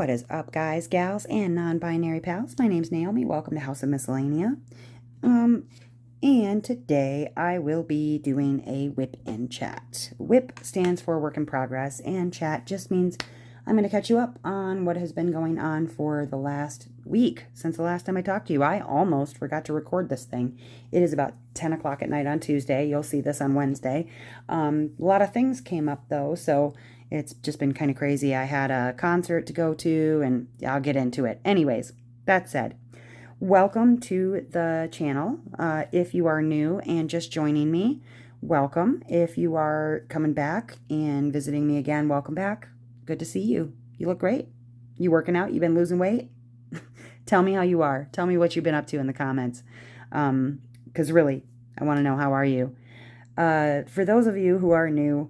What is up, guys, gals, and non-binary pals? My name's Naomi. Welcome to House of Miscellania. And today I will be doing a WIP in chat. WIP stands for work in progress, and chat just means I'm going to catch you up on what has been going on for the last week since the last time I talked to you. I almost forgot to record this thing. It is about 10 o'clock at night on Tuesday. You'll see this on Wednesday. A lot of things came up, though, so it's just been kind of crazy. I had a concert to go to, and I'll get into it. Anyways, that said, welcome to the channel. If you are new and just joining me, welcome. If you are coming back and visiting me again, welcome back. Good to see you. You look great. You working out? You been losing weight? Tell me how you are. Tell me what you've been up to in the comments. Because really, I want to know, how are you? For those of you who are new,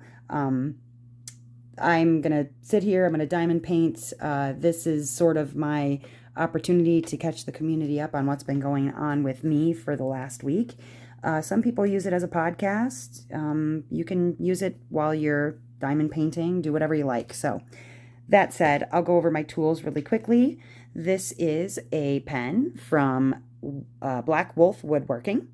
I'm going to sit here. I'm going to diamond paint. This is sort of my opportunity to catch the community up on what's been going on with me for the last week. Some people use it as a podcast. You can use it while you're diamond painting. Do whatever you like. So that said, I'll go over my tools really quickly. This is a pen from Black Wolf Woodworking.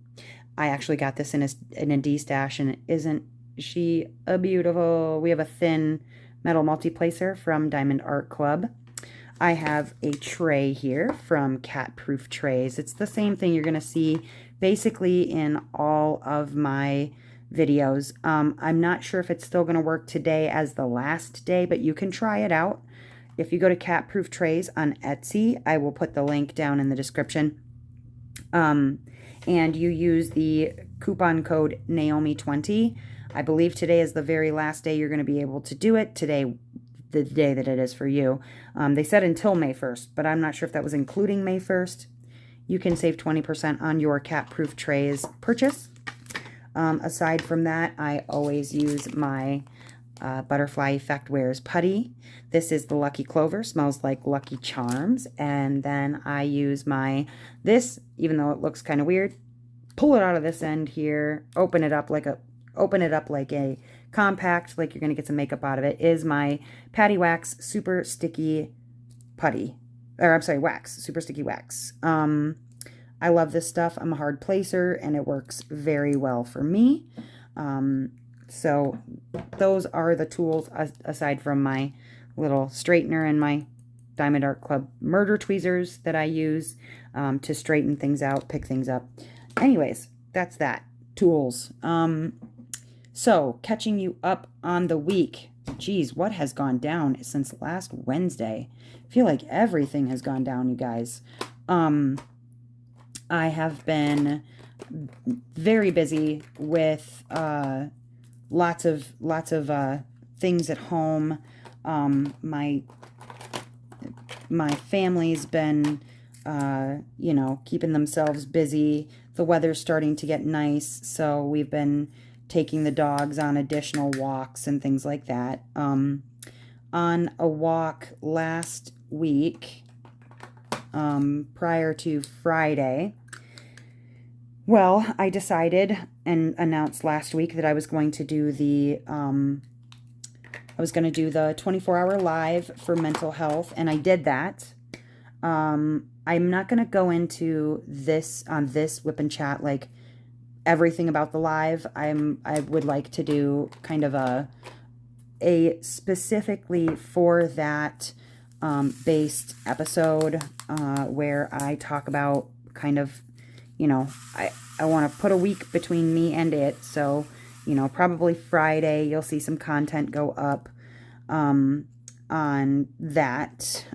I actually got this in a D-stash, and isn't she a beautiful? We have a thin metal multi-placer from Diamond Art Club. I have a tray here from Cat Proof Trays. It's the same thing you're going to see basically in all of my videos. I'm not sure if it's still going to work today as the last day, but you can try it out. If you go to Cat Proof Trays on Etsy, I will put the link down in the description. And you use the coupon code Naomi20. I believe today is the very last day you're going to be able to do it. Today, the day that it is for you. They said until May 1st, but I'm not sure if that was including May 1st. You can save 20% on your Cat Proof Trays purchase. Aside from that, I always use my Butterfly Effect Wears putty. This is the Lucky Clover, smells like Lucky Charms. And then I use this, even though it looks kind of weird, pull it out of this end here, open it up like a compact, like you're going to get some makeup out of it, is my Patty Wax Super Sticky Putty. Or I'm sorry, wax, Super Sticky Wax. I love this stuff. I'm a hard placer, and it works very well for me. So those are the tools, aside from my little straightener and my Diamond Art Club murder tweezers that I use to straighten things out, pick things up. Anyways, that's that. Tools. So, catching you up on the week. Geez, what has gone down since last Wednesday? I feel like everything has gone down, you guys. I have been very busy with lots of things at home. My family's been keeping themselves busy. The weather's starting to get nice, so we've been taking the dogs on additional walks and things like that. On a walk last week, prior to Friday, well, I decided and announced last week that I was going to do the 24-hour live for mental health, and I did that. I'm not going to go into this on this WIP and Chat, like everything about the live. I would like to do kind of a specifically for that based episode where I talk about kind of, I want to put a week between me and it. So, probably Friday you'll see some content go up on that.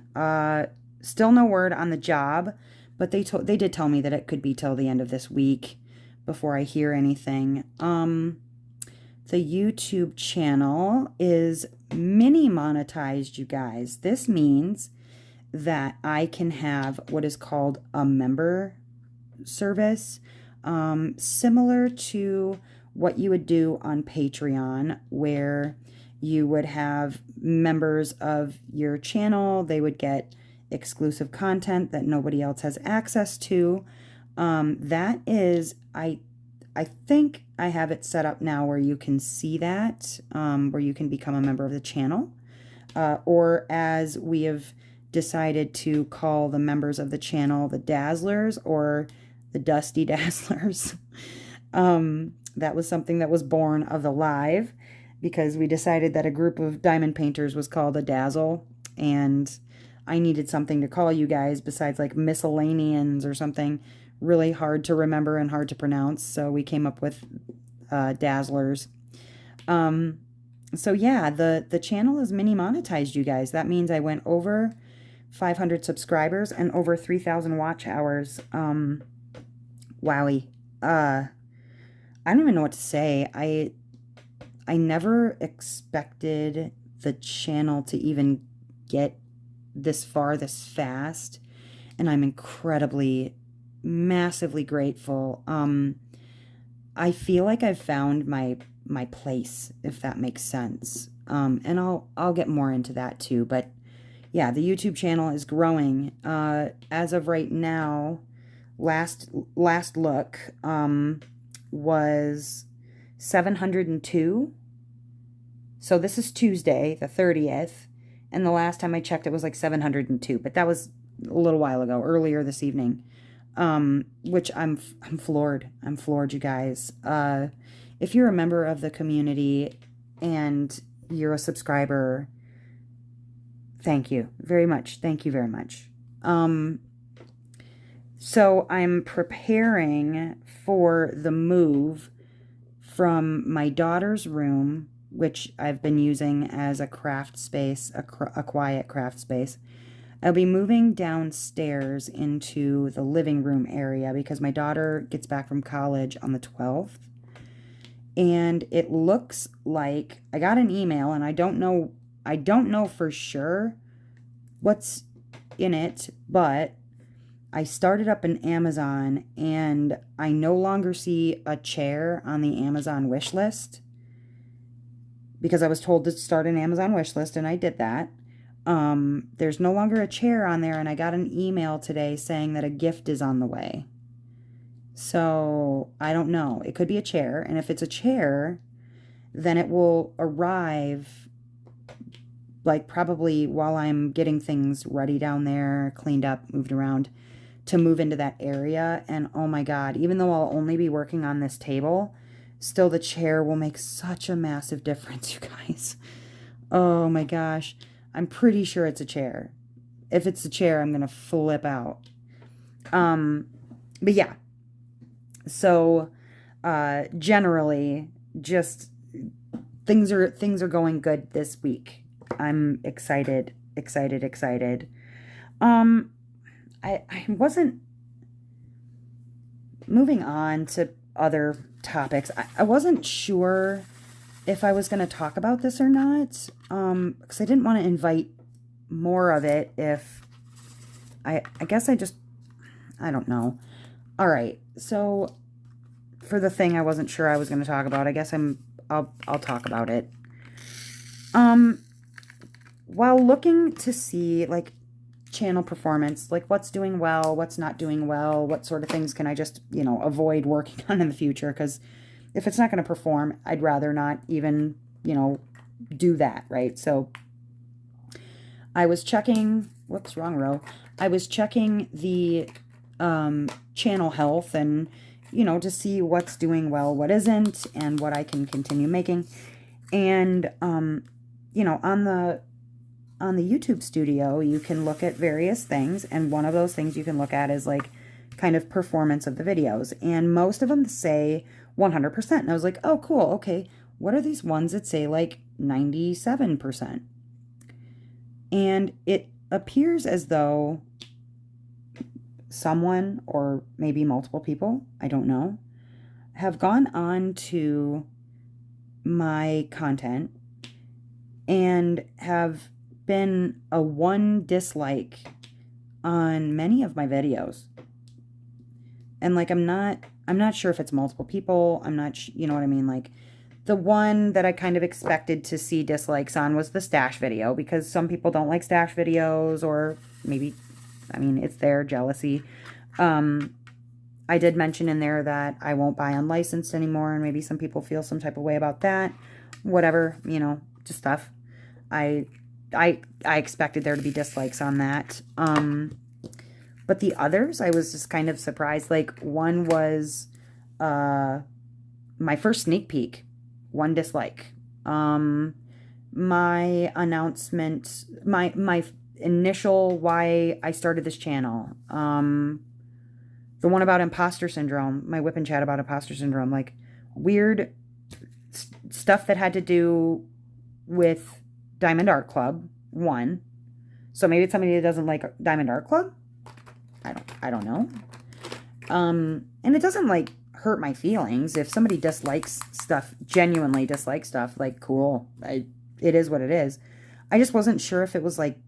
Still no word on the job, but they did tell me that it could be till the end of this week before I hear anything. The YouTube channel is mini monetized, you guys. This means that I can have what is called a member service, similar to what you would do on Patreon, where you would have members of your channel. They would get exclusive content that nobody else has access to. That is, I think I have it set up now where you can see that, where you can become a member of the channel, or as we have decided to call the members of the channel the Dazzlers, or the Dusty Dazzlers. That was something that was born of the live, because we decided that a group of diamond painters was called a dazzle, and I needed something to call you guys besides like miscellaneans or something really hard to remember and hard to pronounce. So we came up with Dazzlers. So yeah, the channel is mini monetized, you guys. That means I went over 500 subscribers and over 3,000 watch hours. Wowie. I don't even know what to say. I never expected the channel to even get this far this fast, and I'm incredibly, massively grateful. I feel like I've found my place, if that makes sense. And I'll get more into that too, but yeah, the YouTube channel is growing. As of right now, last look was 702. So this is Tuesday, the 30th, and the last time I checked it was like 702, but that was a little while ago, earlier this evening. Which I'm floored. I'm floored, you guys. If you're a member of the community and you're a subscriber, thank you very much. Thank you very much. So I'm preparing for the move from my daughter's room, which I've been using as a craft space, a quiet craft space. I'll be moving downstairs into the living room area because my daughter gets back from college on the 12th. And it looks like I got an email, and I don't know for sure what's in it, but I started up an Amazon, and I no longer see a chair on the Amazon wish list, because I was told to start an Amazon wish list, and I did that. There's no longer a chair on there, and I got an email today saying that a gift is on the way. So I don't know. It could be a chair, and if it's a chair, then it will arrive like probably while I'm getting things ready down there, cleaned up, moved around to move into that area. And oh my God, even though I'll only be working on this table, still the chair will make such a massive difference, you guys. Oh my gosh. I'm pretty sure it's a chair. If it's a chair, I'm going to flip out. But yeah. So, generally, just things are going good this week. I'm excited. I wasn't moving on to other topics. I wasn't sure if I was going to talk about this or not, because I didn't want to invite more of it. If I guess I don't know. All right, so for the thing I wasn't sure I was going to talk about, I guess I'll talk about it. While looking to see like channel performance, like what's doing well, what's not doing well, what sort of things can I just, avoid working on in the future, because if it's not going to perform, I'd rather not even, do that, right? So I was checking, whoops, wrong row. I was checking the channel health and, to see what's doing well, what isn't, and what I can continue making. And, on the YouTube studio, you can look at various things, and one of those things you can look at is like kind of performance of the videos, and most of them say 100%. And I was like, oh, cool. Okay. What are these ones that say like 97%? And it appears as though someone, or maybe multiple people, I don't know, have gone on to my content and have been a 1 dislike on many of my videos. And like, I'm not sure if it's multiple people. I'm not, you know what I mean? Like, the one that I kind of expected to see dislikes on was the stash video, because some people don't like stash videos, or maybe, it's their jealousy. I did mention in there that I won't buy unlicensed anymore, and maybe some people feel some type of way about that. Whatever, just stuff. I I expected there to be dislikes on that. But the others, I was just kind of surprised. Like, one was my first sneak peek, one dislike. My announcement, my initial why I started this channel. The one about imposter syndrome, my whip and chat about imposter syndrome, like weird stuff that had to do with Diamond Art Club, one. So maybe it's somebody that doesn't like Diamond Art Club. I don't know. And it doesn't like hurt my feelings if somebody dislikes stuff, genuinely dislikes stuff. Like, cool, it is what it is. I just wasn't sure if it was like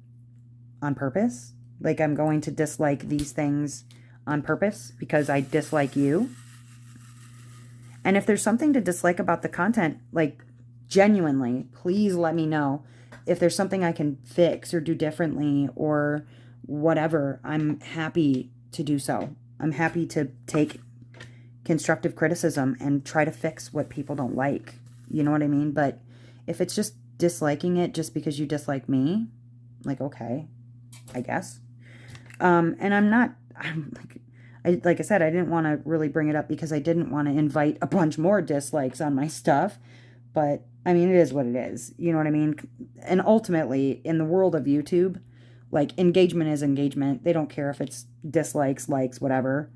on purpose. Like, I'm going to dislike these things on purpose because I dislike you. And if there's something to dislike about the content, like, genuinely, please let me know. If there's something I can fix or do differently or whatever, I'm happy to do so. I'm happy to take constructive criticism and try to fix what people don't like. You know what I mean? But if it's just disliking it just because you dislike me, like, okay, I guess. And like I said, I didn't want to really bring it up because I didn't want to invite a bunch more dislikes on my stuff. But, I mean, it is what it is. You know what I mean? And ultimately, in the world of YouTube, like, engagement is engagement. They don't care if it's dislikes, likes, whatever.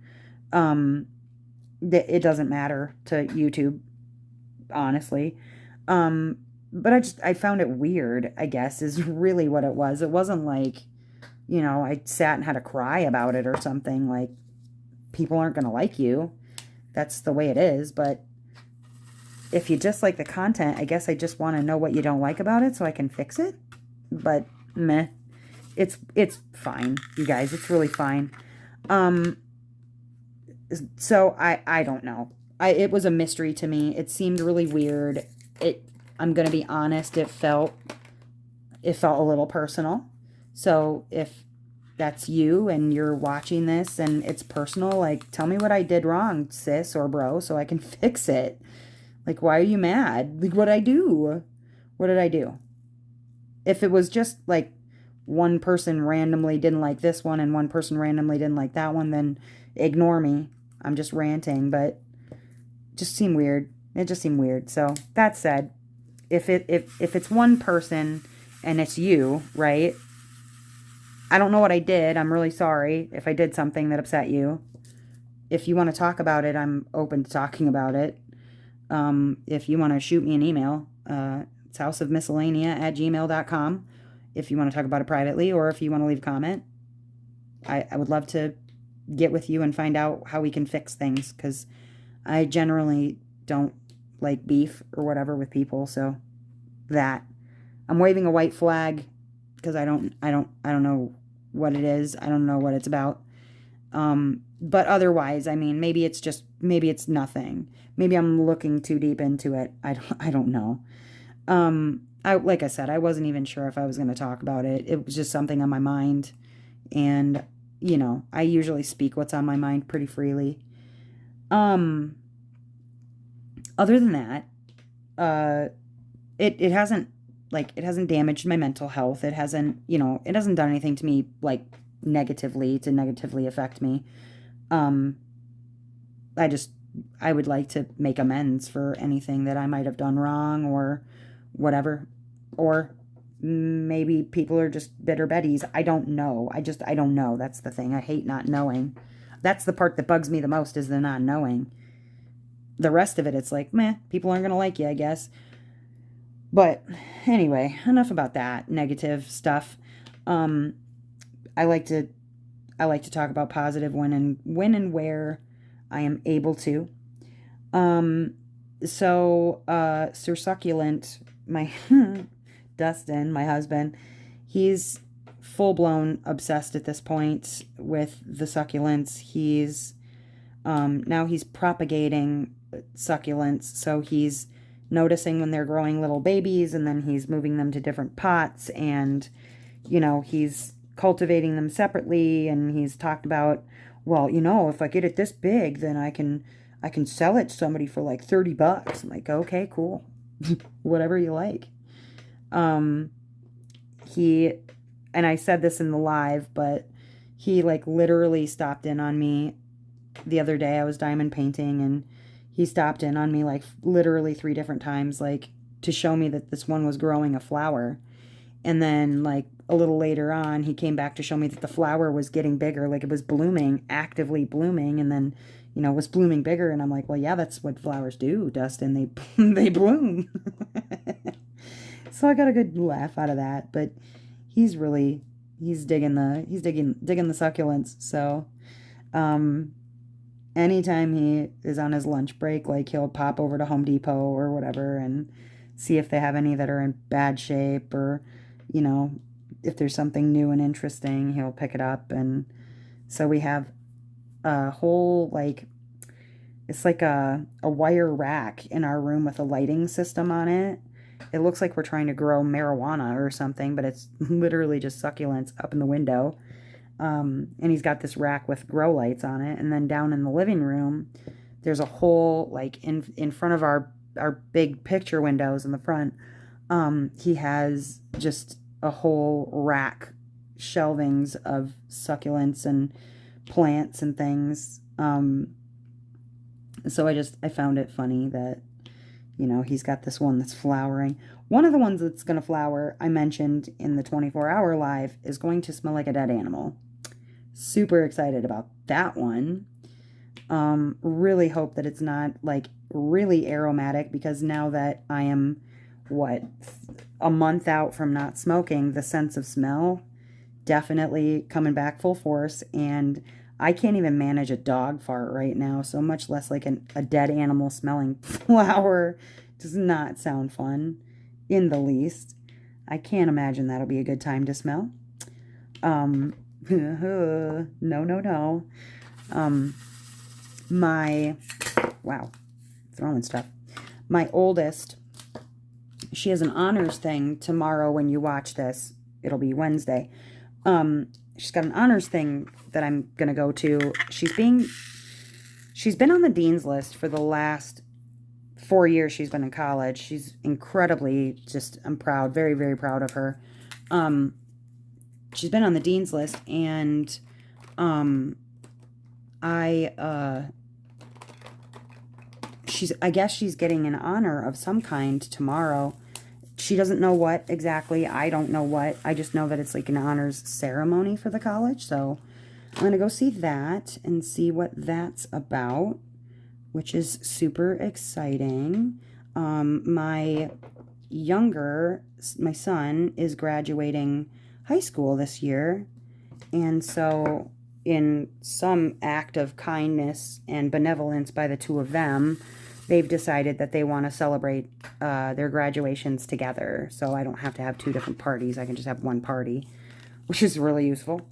It doesn't matter to YouTube, honestly. But I found it weird, I guess, is really what it was. It wasn't like, you know, I sat and had a cry about it or something. Like, people aren't going to like you. That's the way it is. But if you dislike the content, I guess I just want to know what you don't like about it so I can fix it. But meh. It's fine, you guys. It's really fine. So I don't know. It was a mystery to me. It seemed really weird. I'm going to be honest, it felt a little personal. So if that's you and you're watching this and it's personal, like, tell me what I did wrong, sis or bro, so I can fix it. Like, why are you mad? Like, what'd I do? What did I do? If it was just like one person randomly didn't like this one and one person randomly didn't like that one, then ignore me. I'm just ranting, but it just seemed weird. It just seemed weird. So that said, if it's one person and it's you, right? I don't know what I did. I'm really sorry if I did something that upset you. If you want to talk about it, I'm open to talking about it. If you want to shoot me an email, it's HouseOfMiscellania@gmail.com. If you want to talk about it privately, or if you want to leave a comment, I would love to get with you and find out how we can fix things, because I generally don't like beef or whatever with people. So that I'm waving a white flag because I don't know what it is. I don't know what it's about. But otherwise, I mean, maybe it's nothing. Maybe I'm looking too deep into it. I don't know. Like I said, I wasn't even sure if I was going to talk about it. It was just something on my mind. And, you know, I usually speak what's on my mind pretty freely. Other than that, it hasn't damaged my mental health. It hasn't done anything to me, like, negatively affect me. I would like to make amends for anything that I might have done wrong or whatever. Or maybe people are just bitter Bettys. I don't know. I don't know. That's the thing. I hate not knowing. That's the part that bugs me the most, is the not knowing. The rest of it, it's like, meh, people aren't going to like you, I guess. But anyway, enough about that negative stuff. I like to talk about positive when and where I am able to. So Sir Succulent, my Dustin, my husband, he's full-blown obsessed at this point with the succulents. He's now he's propagating succulents, so he's noticing when they're growing little babies, and then he's moving them to different pots, and, you know, he's cultivating them separately, and he's talked about, well, you know, if I get it this big, then I can sell it to somebody for like $30. I'm like, okay, cool. Whatever you like. he, and I said this in the live, but he like literally stopped in on me the other day. I was diamond painting and he stopped in on me like literally 3 different times, like to show me that this one was growing a flower. And then like a little later on, he came back to show me that the flower was getting bigger, like it was blooming, actively blooming, and then, was blooming bigger. And I'm like, well, yeah, that's what flowers do, Dustin. They they bloom. So I got a good laugh out of that. But he's really he's digging the succulents. So anytime he is on his lunch break, like he'll pop over to Home Depot or whatever and see if they have any that are in bad shape, or you know, if there's something new and interesting, he'll pick it up. And so we have a whole, like, it's like a wire rack in our room with a lighting system on it. It looks like we're trying to grow marijuana or something, but it's literally just succulents up in the window. And he's got this rack with grow lights on it. And then down in the living room, there's a whole, like, in front of our big picture windows in the front, he has just a whole rack, shelvings of succulents and plants and things. So I found it funny that, he's got this one that's flowering. One of the ones that's going to flower, I mentioned in the 24-hour live, is going to smell like a dead animal. Super excited about that one. Really hope that it's not like really aromatic, because now that I am, a month out from not smoking, the sense of smell definitely coming back full force. And I can't even manage a dog fart right now, so much less like a dead animal smelling flower. Does not sound fun in the least. I can't imagine that'll be a good time to smell. No. Throwing stuff. My oldest, she has an honors thing tomorrow. When you watch this, it'll be Wednesday. She's got an honors thing that I'm going to go to. She's been on the dean's list for the last 4 years she's been in college. She's incredibly, I'm proud, very, very proud of her. She's been on the dean's list, and I guess she's getting an honor of some kind tomorrow. She doesn't know what exactly. I don't know what. I just know that it's like an honors ceremony for the college. So I'm going to go see that and see what that's about, which is super exciting. My son is graduating high school this year. And so in some act of kindness and benevolence by the two of them, they've decided that they want to celebrate their graduations together. So I don't have to have 2 different parties. I can just have one party, which is really useful.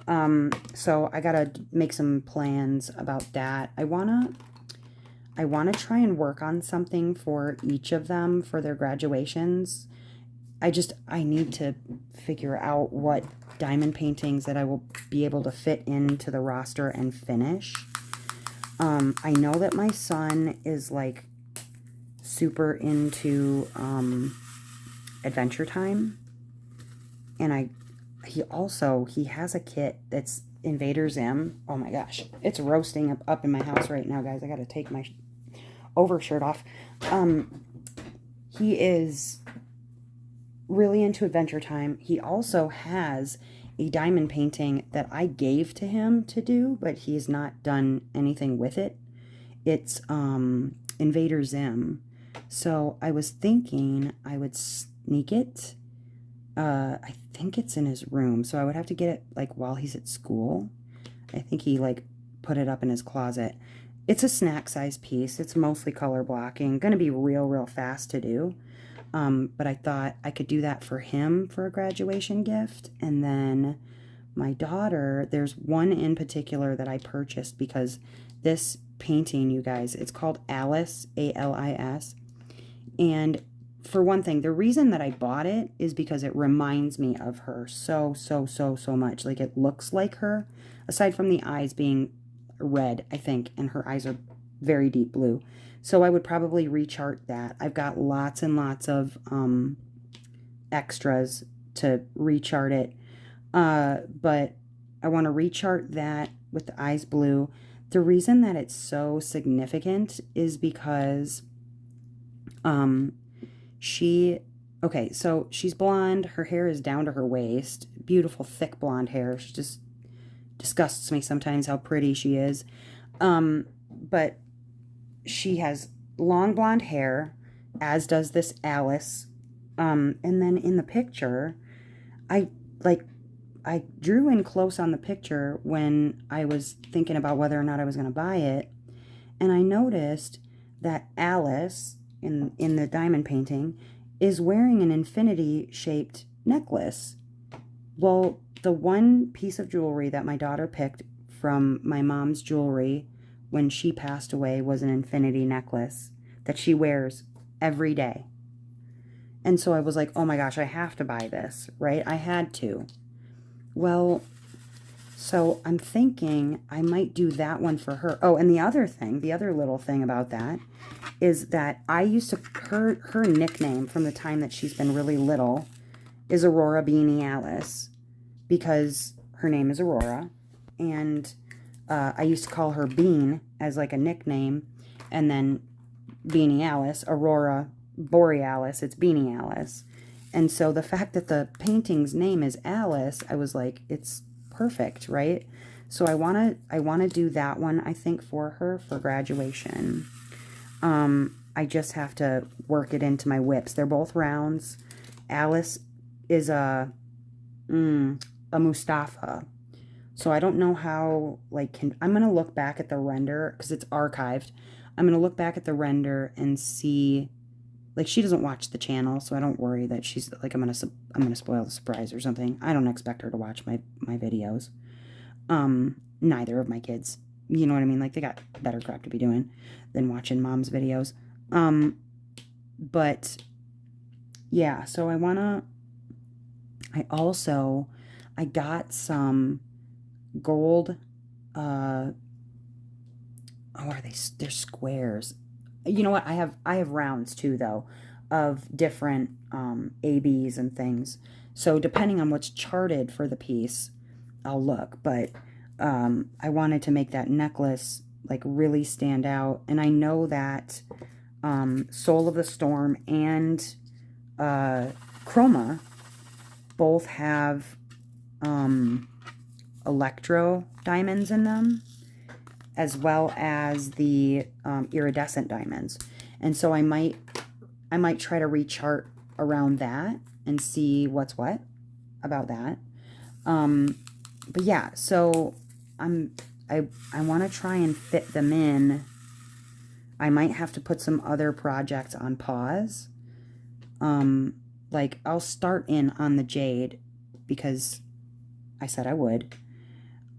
So I got to make some plans about that. I want to try and work on something for each of them for their graduations. I need to figure out what diamond paintings that I will be able to fit into the roster and finish. I know that my son is like super into Adventure Time, and he has a kit that's Invader Zim. Oh my gosh, it's roasting up in my house right now, guys. I gotta take my overshirt off. He is really into Adventure Time. He also has a diamond painting that I gave to him to do, but he's not done anything with it. It's Invader Zim. So I was thinking I would sneak it. I think it's in his room, so I would have to get it like while he's at school. I think he like put it up in his closet. It's a snack size piece. It's mostly color blocking. Going to be real fast to do. But I thought I could do that for him for a graduation gift. And then my daughter, there's one in particular that I purchased because this painting, you guys, it's called Alice, A-L-I-S. And for one thing, the reason that I bought it is because it reminds me of her so much. Like, it looks like her, aside from the eyes being red, I think, and her eyes are very deep blue. So I would probably rechart that. I've got lots and lots of extras to rechart it. But I want to rechart that with the eyes blue. The reason that it's so significant is because okay, so she's blonde. Her hair is down to her waist. Beautiful, thick blonde hair. She just disgusts me sometimes how pretty she is. But she has long blonde hair, as does this Alice. And then in the picture, I drew in close on the picture when I was thinking about whether or not I was going to buy it. And I noticed that Alice, in the diamond painting, is wearing an infinity-shaped necklace. Well, the one piece of jewelry that my daughter picked from my mom's jewelry when she passed away was an infinity necklace that she wears every day. And so I was like, oh my gosh, I have to buy this, right? I had to. Well, so I'm thinking I might do that one for her. Oh, and the other little thing about that is that I used to, her nickname from the time that she's been really little is Aurora Beanie Alice, because her name is Aurora. And I used to call her Bean as like a nickname, and then Beanie Alice, Aurora Borealis, it's Beanie Alice. And so the fact that the painting's name is Alice, I was like, it's perfect, right? So I want to do that one, I think, for her for graduation. I just have to work it into my WIPs. They're both rounds. Alice is a Mustafa. So I don't know how, like, I'm going to look back at the render because it's archived. I'm going to look back at the render and see, like, she doesn't watch the channel, so I don't worry that she's, like, I'm going to spoil the surprise or something. I don't expect her to watch my videos. Neither of my kids. You know what I mean? Like, they got better crap to be doing than watching mom's videos. But, yeah, so I got some gold, are they? They're squares. You know what? I have rounds too, though, of different ABs and things. So depending on what's charted for the piece, I'll look. But I wanted to make that necklace like really stand out, and I know that Soul of the Storm and Chroma both have electro diamonds in them, as well as the iridescent diamonds. And so I might try to rechart around that and see what's what about that. But yeah, so I want to try and fit them in. I might have to put some other projects on pause. Like, I'll start in on the jade because I said I would.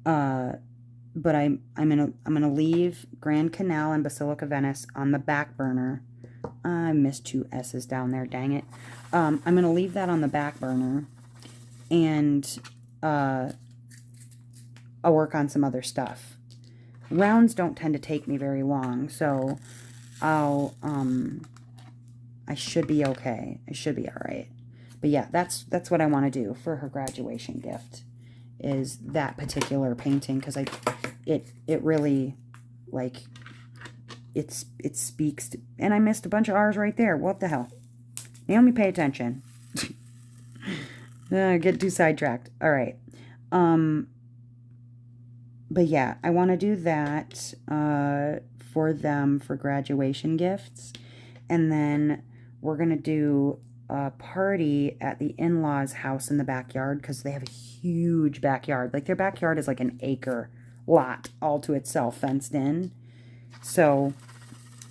But I'm gonna leave Grand Canal and Basilica Venice on the back burner. I missed two S's down there, dang it. I'm gonna leave that on the back burner, and I'll work on some other stuff. Rounds don't tend to take me very long, so I should be okay. I should be all right. But yeah, that's what I want to do for her graduation gift, is that particular painting, because it really, like, it speaks to, and I missed a bunch of R's right there. What the hell? Naomi, pay attention. Get too sidetracked. All right. But yeah, I want to do that for them for graduation gifts. And then we're going to do a party at the in-laws' house in the backyard, because they have a huge backyard. Like, their backyard is like an acre lot all to itself, fenced in. So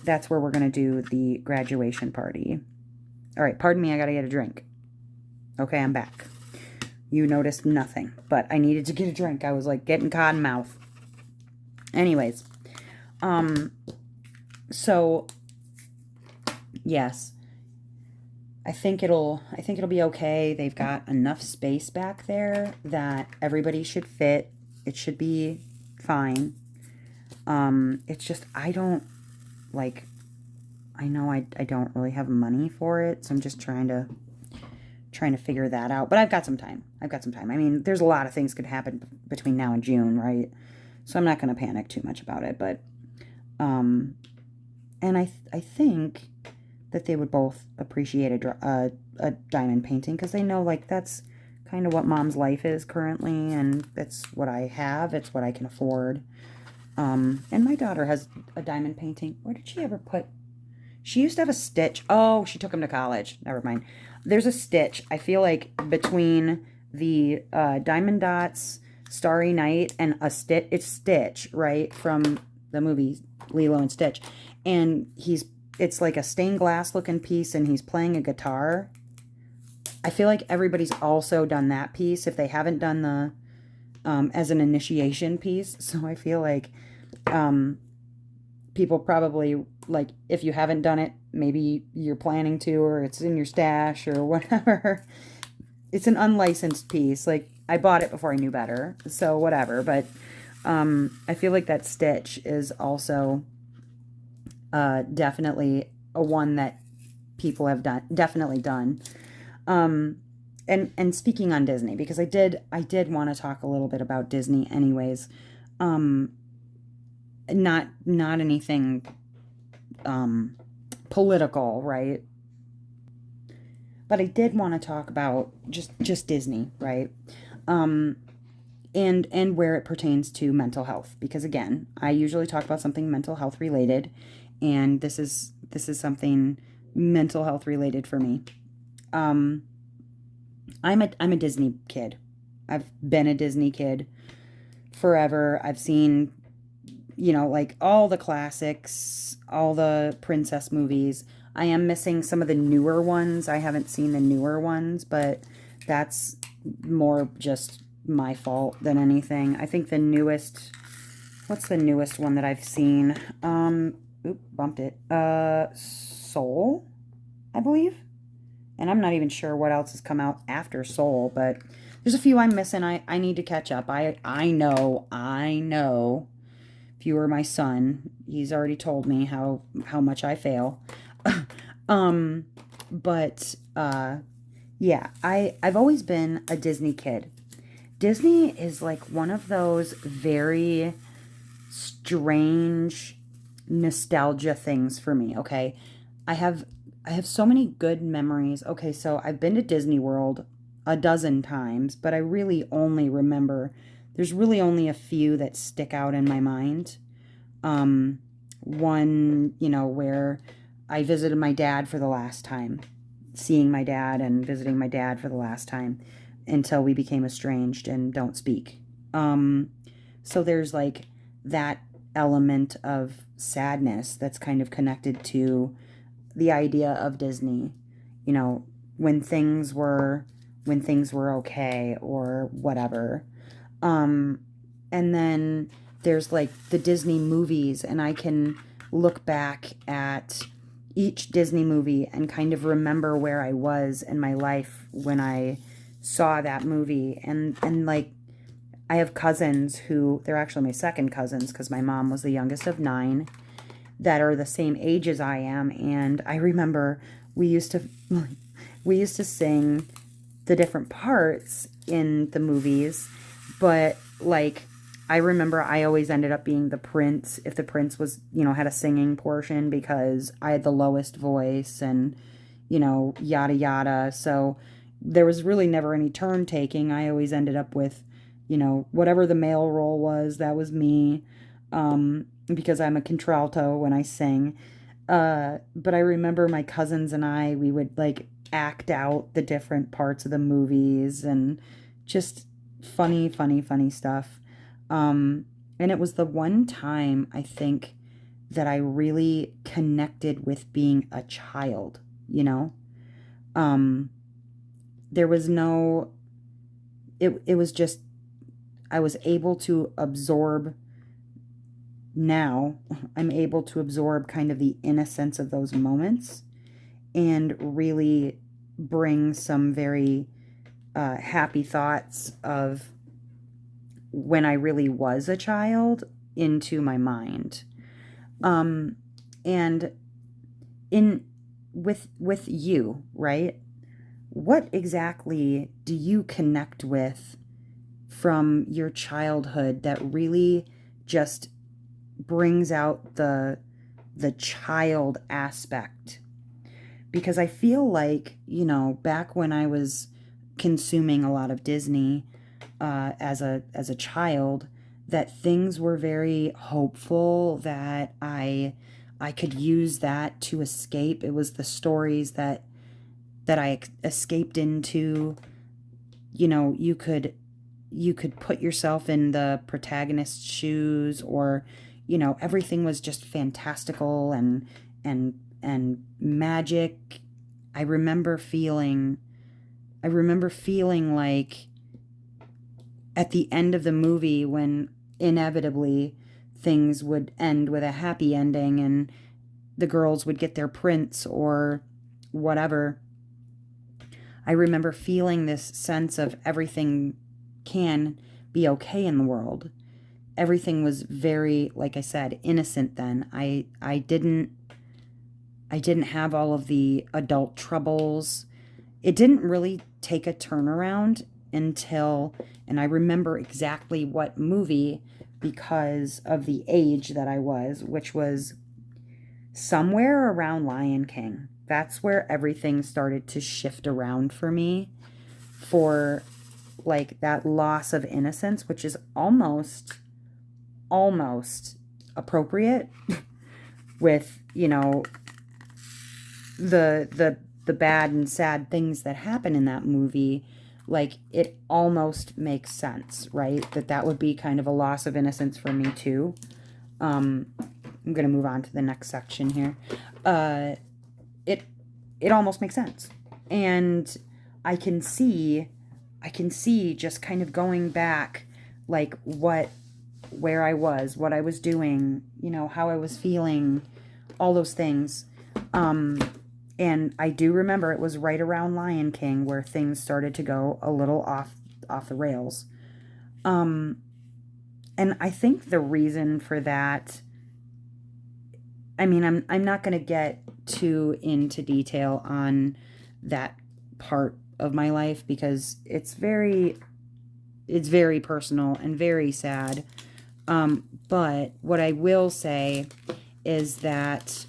that's where we're going to do the graduation party. All right, pardon me, I got to get a drink. Okay, I'm back. You noticed nothing, but I needed to get a drink. I was like getting cotton mouth. Anyways, so yes, I think it'll be okay. They've got enough space back there that everybody should fit. It should be fine. It's just, I don't, like, I know I don't really have money for it, so I'm just trying trying to figure that out. But I've got some time. I mean, there's a lot of things could happen between now and June, right? So I'm not going to panic too much about it. But, and I think that they would both appreciate a diamond painting because they know, like, that's kind of what mom's life is currently, and it's what I have. It's what I can afford. And my daughter has a diamond painting. Where did she ever put? She used to have a stitch. Oh, she took him to college. Never mind. There's a stitch, I feel like, between the Diamond Dots, Starry Night, and a stitch. It's Stitch, right? From the movie Lilo and Stitch. And it's like a stained glass looking piece, and he's playing a guitar. I feel like everybody's also done that piece if they haven't done the as an initiation piece. So I feel like people probably, like, if you haven't done it, maybe you're planning to, or it's in your stash or whatever. It's an unlicensed piece. Like, I bought it before I knew better, so whatever. But I feel like that stitch is also definitely a one that people have definitely done. And speaking on Disney, because I did want to talk a little bit about Disney anyways. Not anything political, right? But I did want to talk about just Disney, right? And where it pertains to mental health, because again, I usually talk about something mental health related, and this is something mental health related for me. I'm a Disney kid. I've been a Disney kid forever. I've seen, like, all the classics, all the princess movies. I am missing some of the newer ones. I haven't seen the newer ones, but that's more just my fault than anything. I think the newest, what's the newest one that I've seen? Bumped it. Soul, I believe. And I'm not even sure what else has come out after Soul, but there's a few I'm missing. I need to catch up. I know. If you were my son, he's already told me how much I fail. But yeah, I've always been a Disney kid. Disney is like one of those very strange nostalgia things for me, okay? I have so many good memories. Okay, so I've been to Disney World a dozen times, but I really only remember, there's really only a few that stick out in my mind. One, where I visited my dad for the last time, seeing my dad and visiting my dad for the last time until we became estranged and don't speak. So there's like that element of sadness that's kind of connected to the idea of Disney, when things were okay or whatever. And then there's like the Disney movies, and I can look back at each Disney movie and kind of remember where I was in my life when I saw that movie. And like, I have cousins who, they're actually my second cousins because my mom was the youngest of 9, that are the same age as I am. And I remember we used to sing the different parts in the movies, but like, I remember I always ended up being the prince if the prince was, had a singing portion, because I had the lowest voice and, yada yada. So there was really never any turn taking. I always ended up with, whatever the male role was, that was me. Because I'm a contralto when I sing. But I remember my cousins and we would like act out the different parts of the movies, and just funny stuff. And it was the one time, I think, that I really connected with being a child, There was no, it was just, I was able to absorb. Now I'm able to absorb kind of the innocence of those moments and really bring some very happy thoughts of when I really was a child into my mind. And with you, right? what exactly do you connect with from your childhood that really just brings out the child aspect? Because I feel like, back when I was consuming a lot of Disney as a child, that things were very hopeful, that I could use that to escape. It was the stories that I escaped into. You could put yourself in the protagonist's shoes, or everything was just fantastical and magic. I remember feeling like at the end of the movie, when inevitably things would end with a happy ending and the girls would get their prince or whatever, I remember feeling this sense of everything can be okay in the world. Everything was very, like I said, innocent then. I didn't have all of the adult troubles. It didn't really take a turnaround until, and I remember exactly what movie because of the age that I was, which was somewhere around Lion King. That's where everything started to shift around for me, for like that loss of innocence, which is almost appropriate with, the bad and sad things that happen in that movie. Like, it almost makes sense, right? That would be kind of a loss of innocence for me too. I'm going to move on to the next section here. It it almost makes sense. And I can see just kind of going back, like where I was, what I was doing, how I was feeling, all those things. And I do remember it was right around Lion King where things started to go a little off the rails. And I think the reason for that, I mean, I'm not going to get too into detail on that part of my life because it's very personal and very sad. But what I will say is that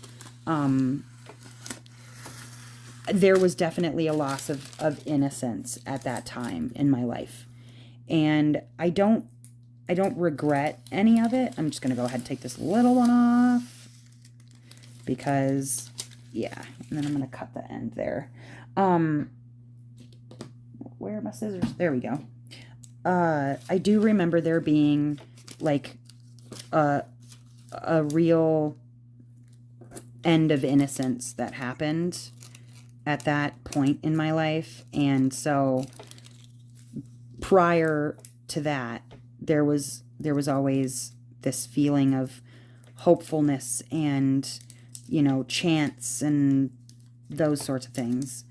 there was definitely a loss of innocence at that time in my life. And I don't regret any of it. I'm just going to go ahead and take this little one off because, yeah, and then I'm going to cut the end there. Where are my scissors? There we go. I do remember there being like a real end of innocence that happened at that point in my life. And so prior to that, there was always this feeling of hopefulness and, chance and those sorts of things.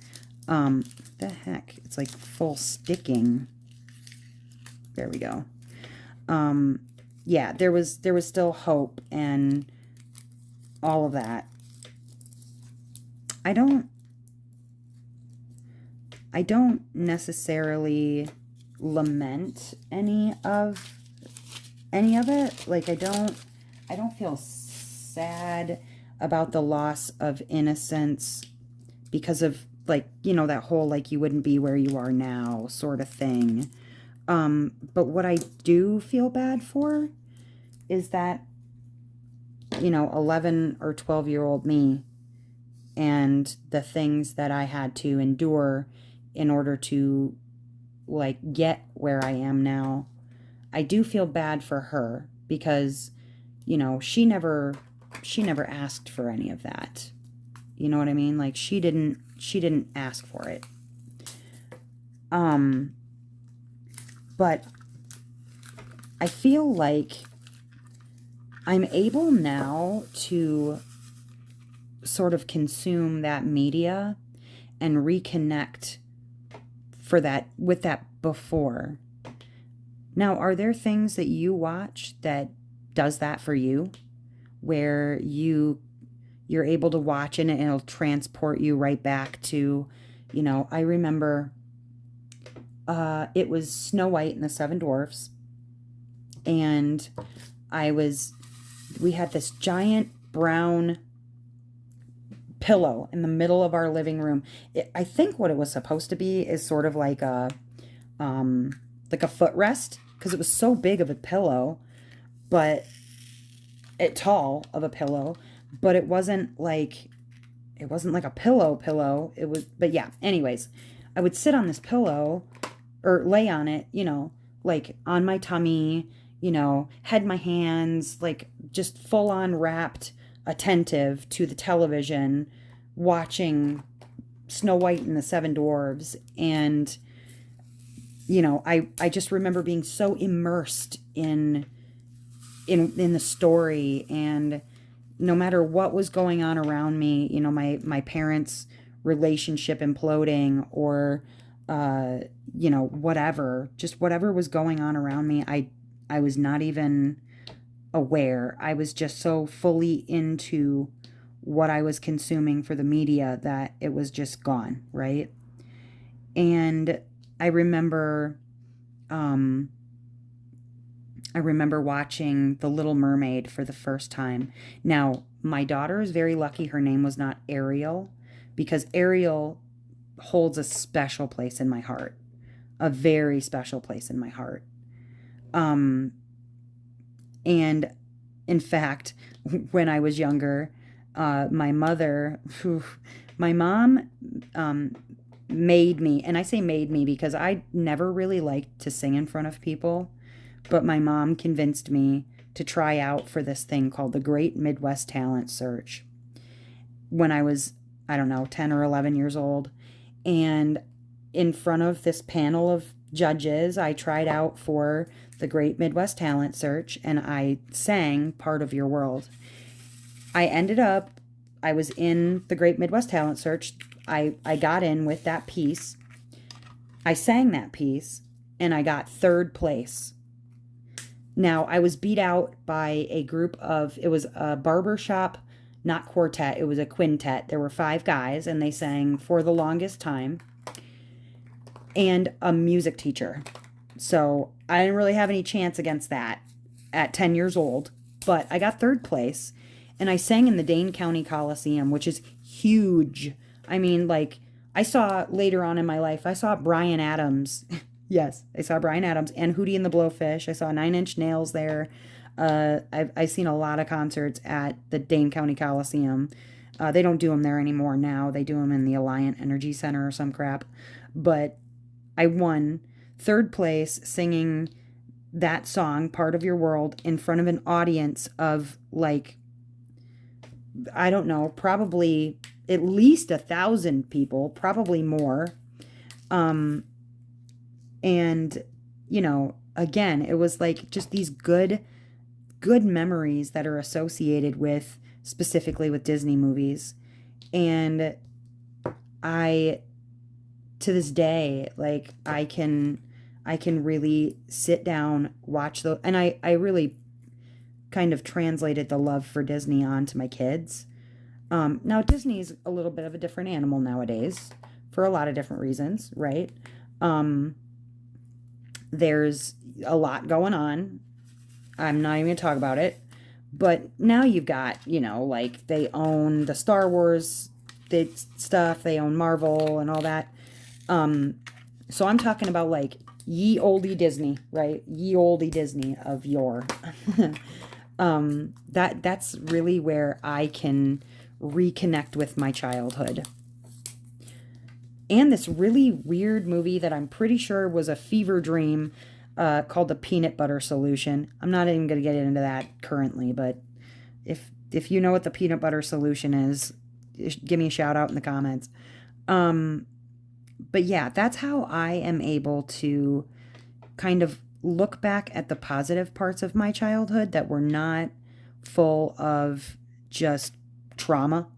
The heck? It's like full sticking. There we go. Yeah, there was still hope and all of that. I don't necessarily lament any of it. Like, I don't feel sad about the loss of innocence because of, like, that whole, like, you wouldn't be where you are now sort of thing. But what I do feel bad for is that, 11 or 12-year-old me and the things that I had to endure in order to, like, get where I am now. I do feel bad for her because, she never asked for any of that. You know what I mean? Like, she didn't ask for it. But I feel like I'm able now to sort of consume that media and reconnect with that before. Now, are there things that you watch that does that for you, where you're able to watch it and it'll transport you right back to, I remember it was Snow White and the Seven Dwarfs, and we had this giant brown pillow in the middle of our living room. I think what it was supposed to be is sort of like a footrest, because it was so big of a pillow, but tall of a pillow, but it wasn't like a pillow. It was, but yeah, anyways, I would sit on this pillow or lay on it, like on my tummy, had my hands like just full on wrapped, attentive to the television, watching Snow White and the Seven Dwarves. And, I just remember being so immersed in the story, and no matter what was going on around me, my parents' relationship imploding, or whatever was going on around me, I was not even aware. I was just so fully into what I was consuming for the media that it was just gone, right? And I remember watching The Little Mermaid for the first time. Now, my daughter is very lucky her name was not Ariel, because Ariel holds a special place in my heart, a very special place in my heart. And in fact, when I was younger, my mom made me, and I say made me because I never really liked to sing in front of people, but my mom convinced me to try out for this thing called the Great Midwest Talent Search when I was, I don't know, 10 or 11 years old. And in front of this panel of judges, I tried out for the Great Midwest Talent Search, and I sang Part of Your World. I was in the Great Midwest Talent Search. I got in with that piece. I sang that piece, and I got third place. Now, I was beat out by a group it was a barbershop, not quartet, it was a quintet. There were 5 guys, and they sang For the Longest Time, and a music teacher. So I didn't really have any chance against that at 10 years old, but I got third place, and I sang in the Dane County Coliseum, which is huge. I mean, like, I saw later on in my life, I saw Bryan Adams. Yes, I saw Bryan Adams and Hootie and the Blowfish. I saw Nine Inch Nails there. I've seen a lot of concerts at the Dane County Coliseum. They don't do them there anymore now. They do them in the Alliant Energy Center or some crap. But I won third place singing that song, Part of Your World, in front of an audience of, like, I don't know, probably at least 1,000 people, probably more. And, again, it was like just these good memories that are associated with, specifically with Disney movies. And to this day, like, I can really sit down, watch and I really kind of translated the love for Disney onto my kids. Now Disney's a little bit of a different animal nowadays for a lot of different reasons, right? There's a lot going on. I'm not even going to talk about it. But now you've got, like, they own the Star Wars stuff. They own Marvel and all that. So I'm talking about, like, ye olde Disney, right? Ye olde Disney of yore. That's really where I can reconnect with my childhood. And this really weird movie that I'm pretty sure was a fever dream, called The Peanut Butter Solution. I'm not even going to get into that currently, but if you know what The Peanut Butter Solution is, give me a shout out in the comments. But yeah, that's how I am able to kind of look back at the positive parts of my childhood that were not full of just trauma,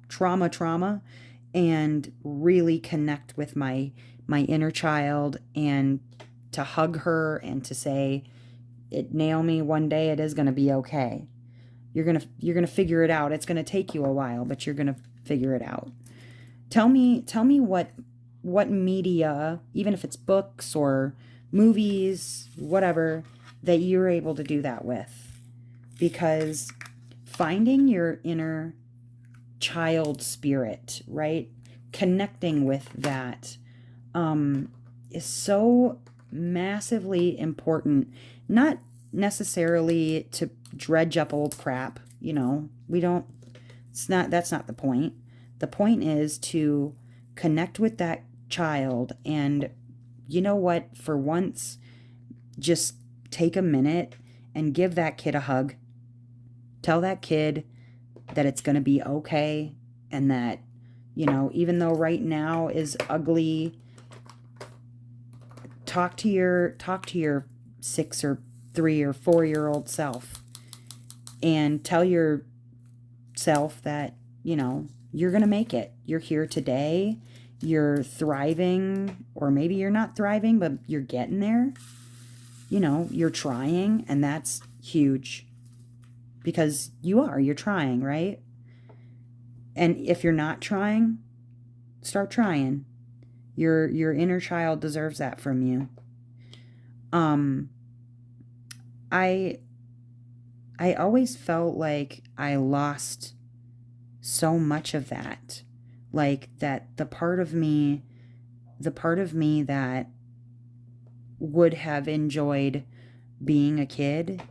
and really connect with my inner child, and to hug her and to say, Naomi, one day it is going to be okay. You're going to figure it out. It's going to take you a while, but you're going to figure it out. Tell me what what media, even if it's books or movies, whatever, that you're able to do that with. Because finding your inner child spirit, right? Connecting with that is so massively important. Not necessarily to dredge up old crap, you know. That's not the point. The point is to connect with that child and, you know what, for once, just take a minute and give that kid a hug. Tell that kid that it's going to be okay, and that, you know, even though right now is ugly, talk to your 6 or 3 or 4-year-old self and tell yourself that, you know, you're going to make it. You're here today. You're thriving, or maybe you're not thriving, but you're getting there. You know, you're trying, and that's huge. Because you're trying, right? And if you're not trying, start trying. Your inner child deserves that from you. I always felt like I lost so much of that. Like that the part of me that would have enjoyed being a kid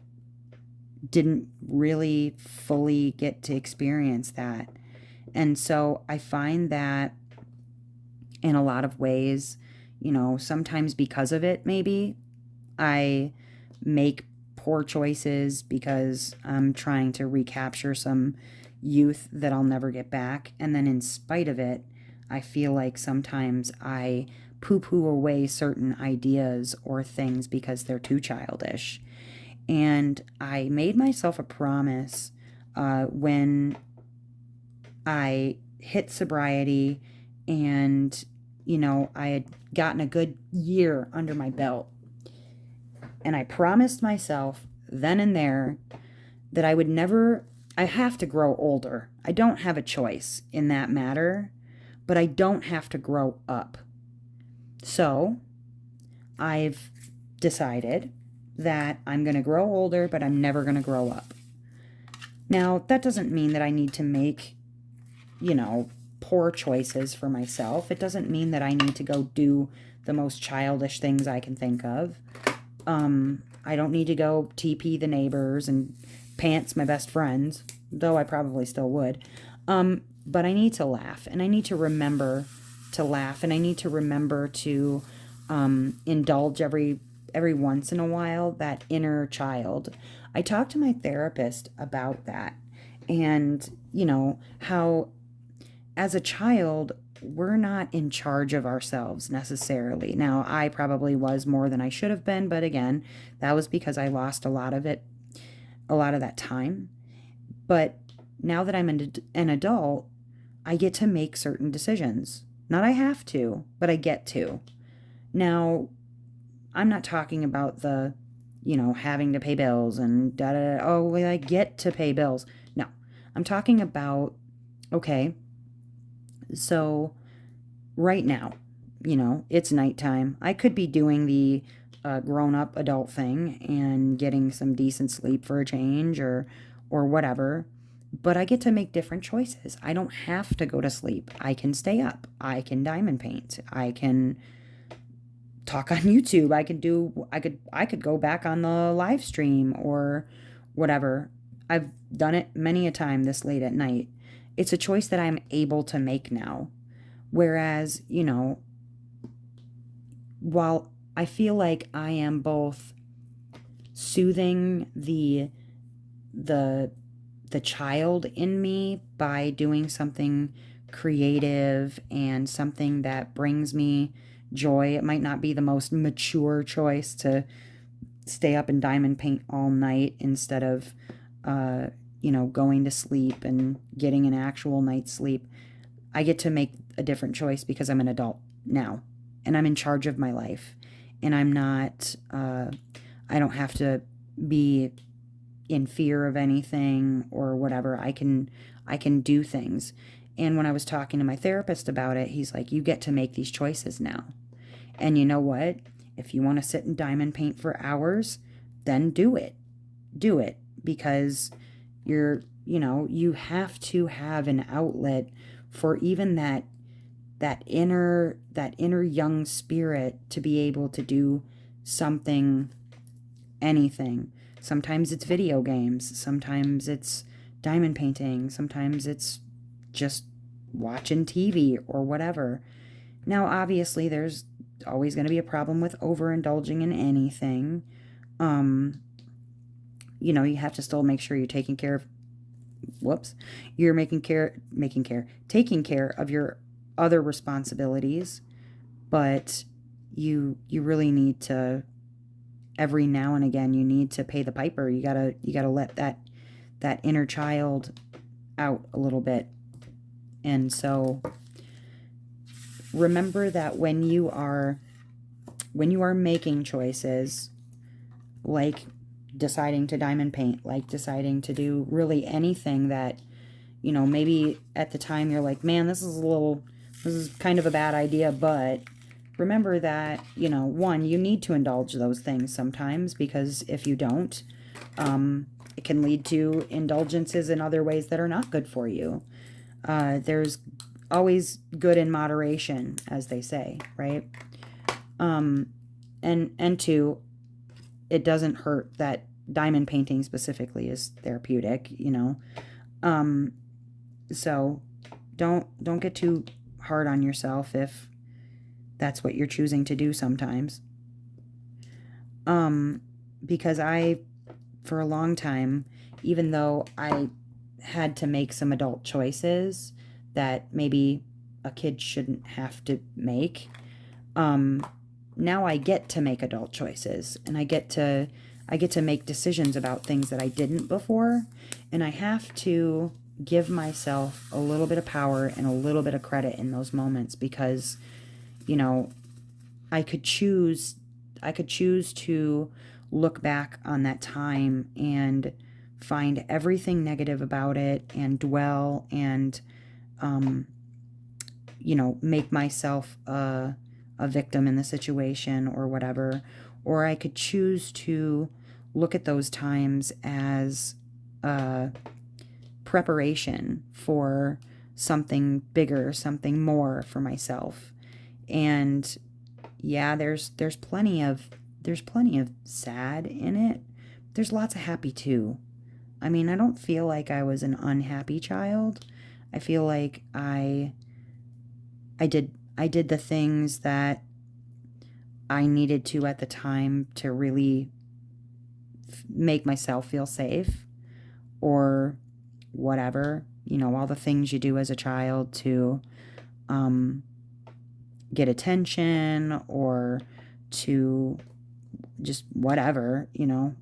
didn't really fully get to experience that. And so I find that in a lot of ways, you know, sometimes because of it, maybe I make poor choices because I'm trying to recapture some youth that I'll never get back. And then in spite of it, I feel like sometimes I poo-poo away certain ideas or things because they're too childish. And I made myself a promise when I hit sobriety and, you know, I had gotten a good year under my belt. And I promised myself then and there that I have to grow older. I don't have a choice in that matter, but I don't have to grow up. So I've decided that I'm going to grow older, but I'm never going to grow up. Now, that doesn't mean that I need to make, you know, poor choices for myself. It doesn't mean that I need to go do the most childish things I can think of. I don't need to go TP the neighbors and pants my best friends, though I probably still would. But I need to laugh, and I need to remember to laugh, and I need to remember to indulge every once in a while that inner child. I talked to my therapist about that, and, you know, how as a child, we're not in charge of ourselves necessarily. Now, I probably was more than I should have been, but again, that was because I lost a lot of that time. But now that I'm an adult, I get to make certain decisions. Not I have to, but I get to. Now, I'm not talking about the, you know, having to pay bills and da-da-da. Oh, well, I get to pay bills. No, I'm talking about, okay, so right now, you know, it's nighttime. I could be doing the grown-up adult thing and getting some decent sleep for a change or whatever, but I get to make different choices. I don't have to go to sleep. I can stay up. I can diamond paint. I can talk on YouTube. I could go back on the live stream or whatever. I've done it many a time this late at night. It's a choice that I'm able to make now. Whereas, you know, while I feel like I am both soothing the child in me by doing something creative and something that brings me joy. It might not be the most mature choice to stay up and diamond paint all night instead of, you know, going to sleep and getting an actual night's sleep. I get to make a different choice because I'm an adult now and I'm in charge of my life, and I'm not, I don't have to be in fear of anything or whatever. I can do things. And when I was talking to my therapist about it, he's like, you get to make these choices now. And you know what? If you want to sit and diamond paint for hours, then do it. Do it, because you have to have an outlet for even that inner young spirit to be able to do something, anything. Sometimes it's video games, sometimes it's diamond painting, sometimes it's just watching TV or whatever. Now, obviously, there's always going to be a problem with overindulging in anything. You have to still make sure you're taking care of, taking care of your other responsibilities, but you really need to, every now and again, you need to pay the piper. You gotta let that inner child out a little bit. And so remember that when you are making choices, like deciding to diamond paint, like deciding to do really anything that, maybe at the time you're like, man, this is kind of a bad idea, but remember that, one, you need to indulge those things sometimes, because if you don't, it can lead to indulgences in other ways that are not good for you. There's always good in moderation, as they say, right? And two, it doesn't hurt that diamond painting specifically is therapeutic, so don't get too hard on yourself if that's what you're choosing to do sometimes. Because for a long time, even though I had to make some adult choices that maybe a kid shouldn't have to make, now I get to make adult choices, and I get to make decisions about things that I didn't before, and I have to give myself a little bit of power and a little bit of credit in those moments, because I could choose to look back on that time and find everything negative about it and dwell and make myself a victim in the situation or whatever. Or I could choose to look at those times as preparation for something bigger, something more for myself. And yeah, there's plenty of sad in it. There's lots of happy too. I mean, I don't feel like I was an unhappy child. I feel like I did the things that I needed to at the time to really make myself feel safe, or whatever, all the things you do as a child to get attention, or to just whatever,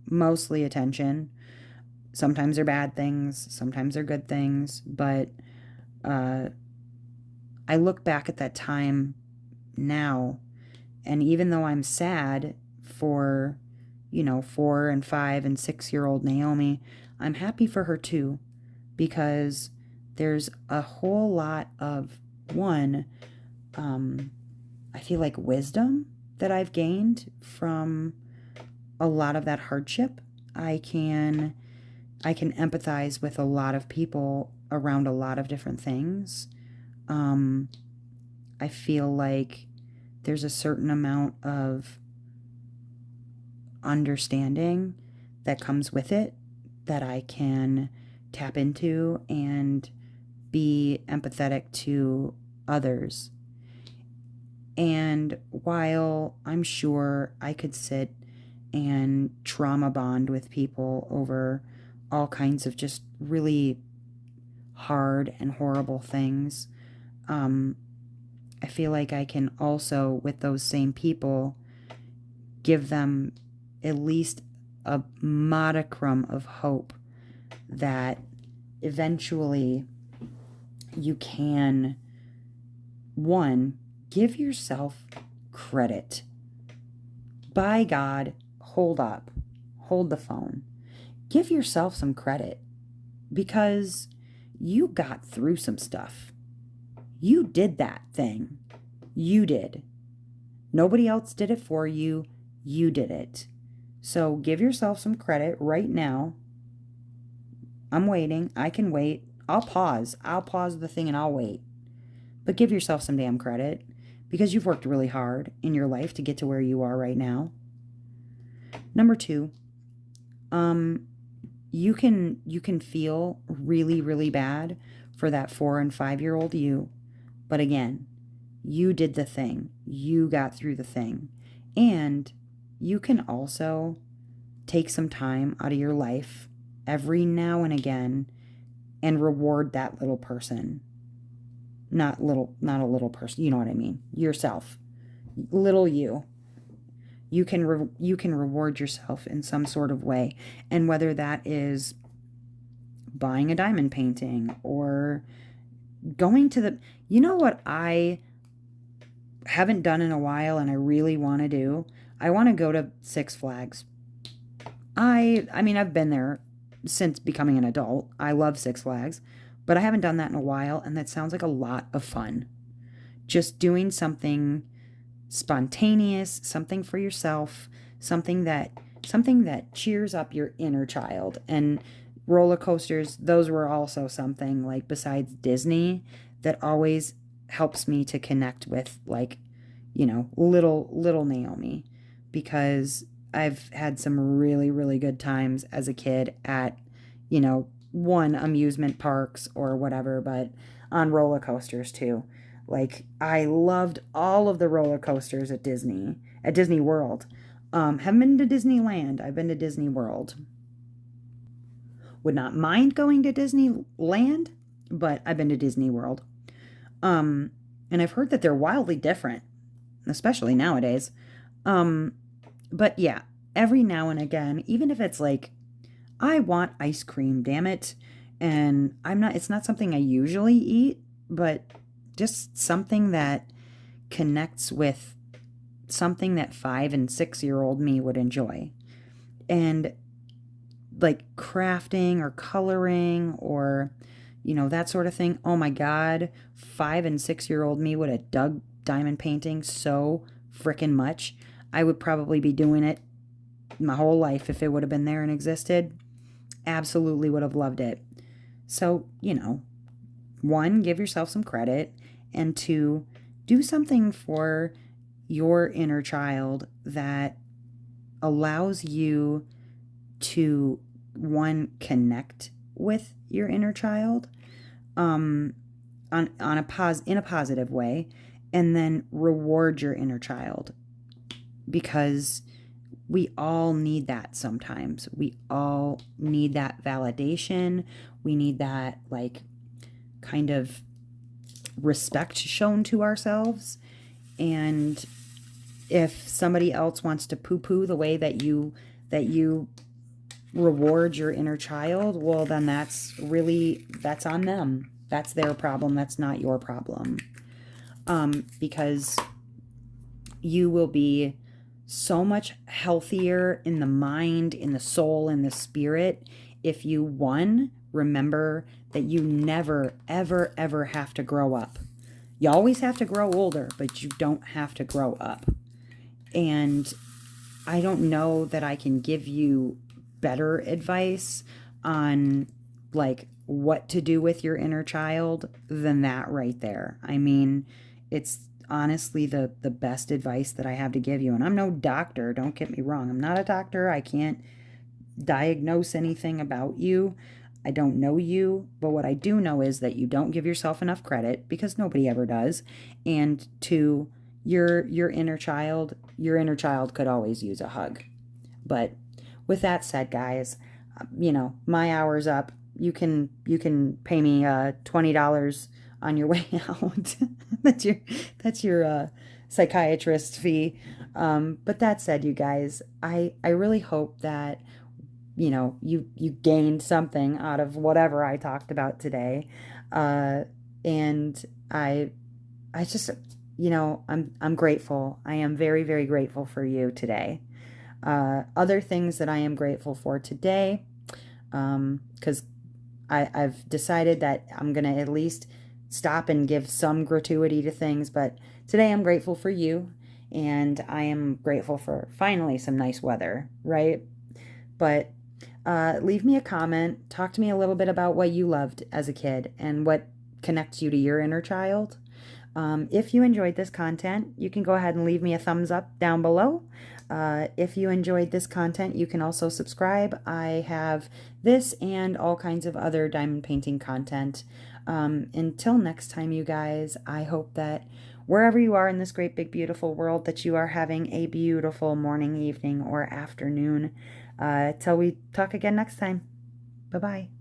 mostly attention. Sometimes they're bad things, sometimes they're good things, but I look back at that time now, and even though I'm sad for 4 and 5 and 6-year-old Naomi, I'm happy for her too, because there's a whole lot of, one, I feel like wisdom that I've gained from a lot of that hardship. I can empathize with a lot of people around a lot of different things. I feel like there's a certain amount of understanding that comes with it that I can tap into and be empathetic to others. And while I'm sure I could sit and trauma bond with people over all kinds of just really hard and horrible things, I feel like I can also, with those same people, give them at least a modicum of hope that eventually you can, one, give yourself credit. By God, hold up. Hold the phone. Give yourself some credit, because you got through some stuff. You did that thing. You did. Nobody else did it for you. You did it. So give yourself some credit right now. I'm waiting. I can wait. I'll pause. I'll pause the thing and I'll wait. But give yourself some damn credit because you've worked really hard in your life to get to where you are right now. Number 2, you can feel really, really bad for that 4 and 5-year-old you. But again, you did the thing. You got through the thing. And you can also take some time out of your life every now and again and reward that little person. Not a little person, you know what I mean. Yourself. Little you. You can reward yourself in some sort of way. And whether that is buying a diamond painting or going to the, you know what I haven't done in a while and I really want to do? I want to go to Six Flags. I mean, I've been there since becoming an adult. I love Six Flags, but I haven't done that in a while, and that sounds like a lot of fun. Just doing something spontaneous, something for yourself, something that cheers up your inner child. And roller coasters, those were also something, like, besides Disney, that always helps me to connect with, like, little Naomi, because I've had some really, really good times as a kid at, one, amusement parks or whatever, but on roller coasters too. Like, I loved all of the roller coasters at Disney World. Haven't been to Disneyland. I've been to Disney World. Would not mind going to Disneyland, but I've been to Disney World. And I've heard that they're wildly different, especially nowadays. But yeah, every now and again, even if it's like, I want ice cream, damn it. And it's not something I usually eat, but just something that connects with something that 5 and 6-year-old me would enjoy. And like crafting or coloring or, that sort of thing. Oh my God, 5 and 6-year-old me would have dug diamond painting so freaking much. I would probably be doing it my whole life if it would have been there and existed. Absolutely would have loved it. So, 1, give yourself some credit, and 2, do something for your inner child that allows you to, 1, connect with your inner child in a positive way, and then reward your inner child, because we all need that sometimes. We all need that validation. We need that, like, kind of respect shown to ourselves. And if somebody else wants to poo-poo the way that you reward your inner child, well, then that's on them. That's their problem. That's not your problem. Because you will be so much healthier in the mind, in the soul, in the spirit, if you, 1, remember that you never, ever, ever have to grow up. You always have to grow older, but you don't have to grow up. And I don't know that I can give you better advice on, like, what to do with your inner child than that right there. I mean, it's honestly the best advice that I have to give you. And I'm no doctor, don't get me wrong. I'm not a doctor. I can't diagnose anything about you. I don't know you, but what I do know is that you don't give yourself enough credit, because nobody ever does. And 2, your inner child could always use a hug. But with that said, guys, my hour's up. You can pay me $20 on your way out. that's your psychiatrist fee. But that said, you guys, I really hope that you gained something out of whatever I talked about today. And I just, I'm grateful. I am very, very grateful for you today. Other things that I am grateful for today, because I've decided that I'm going to at least stop and give some gratuity to things, but today I'm grateful for you, and I am grateful for finally some nice weather, right? But leave me a comment. Talk to me a little bit about what you loved as a kid and what connects you to your inner child. If you enjoyed this content, you can go ahead and leave me a thumbs up down below. If you enjoyed this content, you can also subscribe. I have this and all kinds of other diamond painting content. Until next time, you guys, I hope that wherever you are in this great, big, beautiful world, that you are having a beautiful morning, evening, or afternoon. Till we talk again next time. Bye-bye.